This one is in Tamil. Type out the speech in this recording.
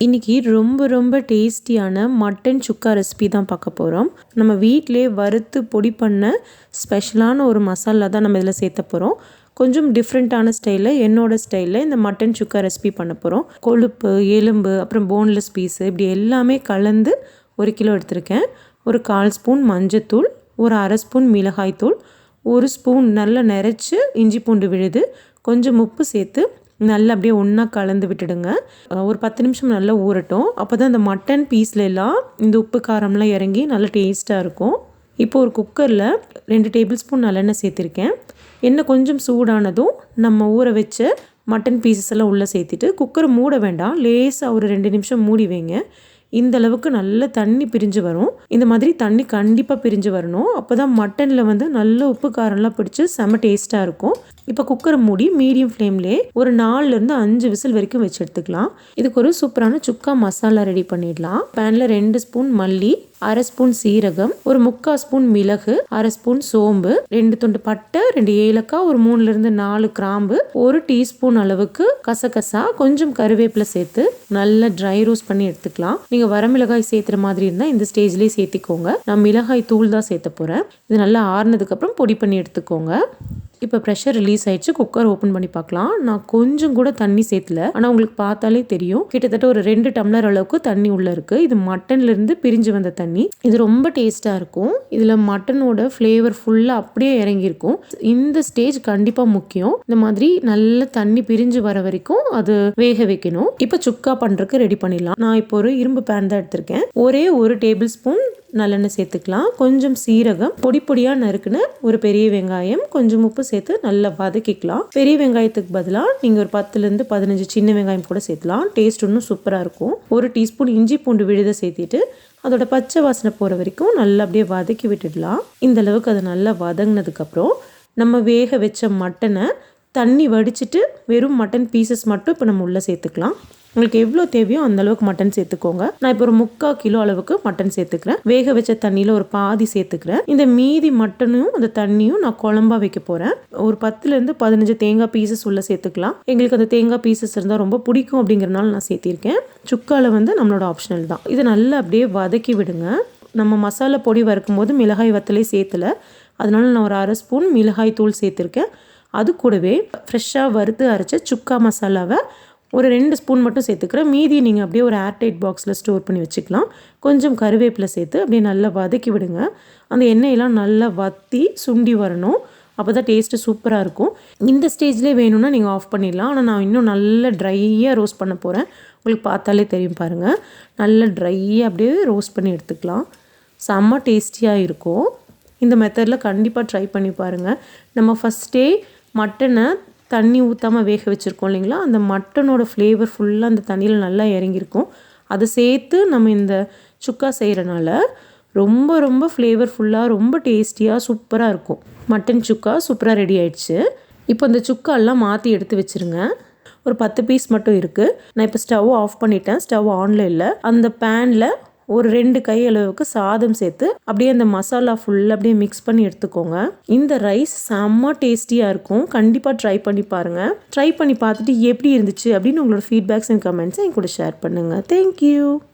இன்றைக்கி ரொம்ப ரொம்ப டேஸ்டியான மட்டன் சுக்கா ரெசிபி தான் பார்க்க போகிறோம். நம்ம வீட்டிலே வறுத்து பொடி பண்ண ஸ்பெஷலான ஒரு மசாலா தான் நம்ம இதில் சேர்த்த போகிறோம். கொஞ்சம் டிஃப்ரெண்ட்டான ஸ்டைலில், என்னோடய ஸ்டைலில் இந்த மட்டன் சுக்கா ரெசிபி பண்ண போகிறோம். கொழுப்பு, எலும்பு, அப்புறம் போன்லெஸ் பீஸு இப்படி எல்லாமே கலந்து 1 கிலோ எடுத்திருக்கேன். ஒரு 1/4 ஸ்பூன் மஞ்சத்தூள், ஒரு 1/2 ஸ்பூன் மிளகாய்த்தூள், 1 ஸ்பூன் நல்லா நிறச்சி இஞ்சி பூண்டு விழுது, கொஞ்சம் உப்பு சேர்த்து நல்லா அப்படியே ஒன்றா கலந்து விட்டுடுங்க. ஒரு 10 நிமிஷம் நல்லா ஊறட்டும். அப்போ தான் இந்த மட்டன் பீஸில் எல்லாம் இந்த உப்பு காரம்லாம் இறங்கி நல்லா டேஸ்ட்டாக இருக்கும். இப்போ ஒரு குக்கரில் 2 டேபிள் ஸ்பூன் நல்லெண்ணெய் சேர்த்துருக்கேன். எண்ணெய் கொஞ்சம் சூடானதும் நம்ம ஊற வச்ச மட்டன் பீசஸ் எல்லாம் உள்ளே சேர்த்துட்டு குக்கரை மூட வேண்டாம், லேசாக ஒரு 2 நிமிஷம் மூடி வைங்க. இந்த அளவுக்கு நல்ல தண்ணி பிரிஞ்சு வரும். இந்த மாதிரி தண்ணி கண்டிப்பாக பிரிஞ்சு வரணும். அப்போ தான் மட்டனில் வந்து நல்ல உப்பு காரம்லாம் பிடிச்சி செம்ம டேஸ்ட்டாக இருக்கும். இப்போ குக்கரை மூடி மீடியம் ஃப்ளேம்லேயே ஒரு 4லேருந்து 5 விசில் வரைக்கும் வச்சு எடுத்துக்கலாம். இதுக்கு ஒரு சூப்பரான சுக்கா மசாலா ரெடி பண்ணிடலாம். பேனில் 2 ஸ்பூன் மல்லி, 1/2 ஸ்பூன் சீரகம், ஒரு 3/4 ஸ்பூன் மிளகு, 1/2 ஸ்பூன் சோம்பு, 2 துண்டு பட்டை, 2 ஏலக்காய், ஒரு 3லேருந்து 4 கிராம்பு, 1 டீஸ்பூன் அளவுக்கு கசகசா, கொஞ்சம் கருவேப்பிலை சேர்த்து நல்லா ட்ரை ரோஸ்ட் பண்ணி எடுத்துக்கலாம். நீங்கள் வரமிளகாய் சேர்த்துற மாதிரி இருந்தால் இந்த ஸ்டேஜ்லேயே சேர்த்திக்கோங்க. நான் மிளகாய் தூள் தான் சேர்த்த போகிறேன். இது நல்லா ஆறுனதுக்கப்புறம் பொடி பண்ணி எடுத்துக்கோங்க. இப்போ ப்ரெஷர் ரிலீஸ் ஆயிடுச்சு. குக்கர் ஓப்பன் பண்ணி பார்க்கலாம். நான் கொஞ்சம் கூட தண்ணி சேர்த்துல, ஆனால் உங்களுக்கு பார்த்தாலே தெரியும் கிட்டத்தட்ட ஒரு 2 டம்ளர் அளவுக்கு தண்ணி உள்ளே இருக்குது. இது மட்டன்லேருந்து பிரிஞ்சு வந்த தண்ணி. இது ரொம்ப டேஸ்ட்டாக இருக்கும். இதில் மட்டனோட ஃப்ளேவர் ஃபுல்லாக அப்படியே இறங்கியிருக்கும். இந்த ஸ்டேஜ் கண்டிப்பாக முக்கியம். இந்த மாதிரி நல்ல தண்ணி பிரிஞ்சு வர வரைக்கும் அது வேக வைக்கணும். இப்போ சுக்கா பண்ணுறதுக்கு ரெடி பண்ணிடலாம். நான் இப்போ ஒரு இரும்பு பேன் தான் எடுத்திருக்கேன். ஒரே 1 டேபிள் ஸ்பூன் நல்லெண்ணெய் சேர்த்துக்கலாம். கொஞ்சம் சீரகம், பொடி பொடியாக நறுக்குன ஒரு பெரிய வெங்காயம், கொஞ்சம் உப்பு சேர்த்து நல்லா வதக்கிக்கலாம். பெரிய வெங்காயத்துக்கு பதிலாக நீங்கள் ஒரு 10லேருந்து 15 சின்ன வெங்காயம் கூட சேர்த்துலாம். டேஸ்ட் இன்னும் சூப்பராக இருக்கும். 1 டீஸ்பூன் இஞ்சி பூண்டு விழுதை சேர்த்திட்டு அதோட பச்சை வாசனை போகிற வரைக்கும் நல்லா அப்படியே வதக்கி விட்டுடலாம். இந்த அளவுக்கு அது நல்லா வதங்கினதுக்கப்புறம் நம்ம வேக வச்ச மட்டனை தண்ணி வடிச்சிட்டு வெறும் மட்டன் பீசஸ் மட்டும் இப்போ நம்ம உள்ளே சேர்த்துக்கலாம். உங்களுக்கு எவ்வளோ தேவையோ அந்த அளவுக்கு மட்டன் சேர்த்துக்கோங்க. நான் இப்போ ஒரு 3/4 கிலோ அளவுக்கு மட்டன் சேர்த்துக்கிறேன். வேக வச்ச தண்ணியில் ஒரு பாதி சேர்த்துக்கிறேன். இந்த மீதி மட்டனும் அந்த தண்ணியும் நான் குழம்பா வைக்க போகிறேன். ஒரு 10லேருந்து 15 தேங்காய் பீசஸ் உள்ளே சேர்த்துக்கலாம். எங்களுக்கு அந்த தேங்காய் பீசஸ் இருந்தால் ரொம்ப பிடிக்கும் அப்படிங்கிறனால நான் சேர்த்திருக்கேன். சுக்காவில் வந்து நம்மளோட ஆப்ஷனல் தான். இதை நல்லா அப்படியே வதக்கி விடுங்க. நம்ம மசாலா பொடி வறுக்கும் போது மிளகாய் வத்தலே சேர்த்தலை, அதனால நான் ஒரு 1/2 ஸ்பூன் மிளகாய் தூள் சேர்த்துருக்கேன். அது கூடவே ஃப்ரெஷ்ஷாக வறுத்து அரைச்ச சுக்கா மசாலாவை ஒரு 2 ஸ்பூன் மட்டும் சேர்த்துக்கிறேன். மீதி நீங்கள் அப்படியே ஒரு ஏர்டைட் பாக்ஸில் ஸ்டோர் பண்ணி வச்சுக்கலாம். கொஞ்சம் கருவேப்பிலை சேர்த்து அப்படியே நல்லா வதக்கி விடுங்க. அந்த எண்ணெயெல்லாம் நல்லா வற்றி சுண்டி வரணும். அப்போ தான் டேஸ்ட்டு சூப்பராக இருக்கும். இந்த ஸ்டேஜ்லேயே வேணும்னா நீங்கள் ஆஃப் பண்ணிடலாம். ஆனால் நான் இன்னும் நல்லா ட்ரையாக ரோஸ்ட் பண்ண போகிறேன். உங்களுக்கு பார்த்தாலே தெரியும் பாருங்கள். நல்லா ட்ரையாக அப்படியே ரோஸ்ட் பண்ணி எடுத்துக்கலாம். செம்ம டேஸ்டியாக இருக்கும். இந்த மெத்தடில் கண்டிப்பாக ட்ரை பண்ணி பாருங்கள். நம்ம ஃபஸ்ட்டே மட்டனை தண்ணி ஊற்றாமல் வேக வச்சுருக்கோம் இல்லைங்களா, அந்த மட்டனோட ஃப்ளேவர் ஃபுல்லாக அந்த தண்ணியில் நல்லா இறங்கியிருக்கும். அதை சேர்த்து நம்ம இந்த சுக்கா செய்கிறனால ரொம்ப ரொம்ப ஃப்ளேவர்ஃபுல்லாக ரொம்ப டேஸ்டியாக சூப்பராக இருக்கும். மட்டன் சுக்கா சூப்பராக ரெடி ஆயிடுச்சு. இப்போ இந்த சுக்காலாம் மாற்றி எடுத்து வச்சுருங்க. ஒரு 10 பீஸ் மட்டும் இருக்குது. நான் இப்போ ஸ்டவ் ஆஃப் பண்ணிட்டேன். ஸ்டவ் ஆனில் இல்லை. அந்த பேனில் ஒரு 2 கை அளவுக்கு சாதம் சேர்த்து அப்படியே அந்த மசாலா ஃபுல்லாக அப்படியே மிக்ஸ் பண்ணி எடுத்துக்கோங்க. இந்த ரைஸ் செம்ம டேஸ்டியாக இருக்கும். கண்டிப்பாக ட்ரை பண்ணி பாருங்கள். ட்ரை பண்ணி பார்த்துட்டு எப்படி இருந்துச்சு அப்படின்னு உங்களோட ஃபீட்பேக்ஸ் அண்ட் கமெண்ட்ஸை என் கூட ஷேர் பண்ணுங்கள். தேங்க்யூ.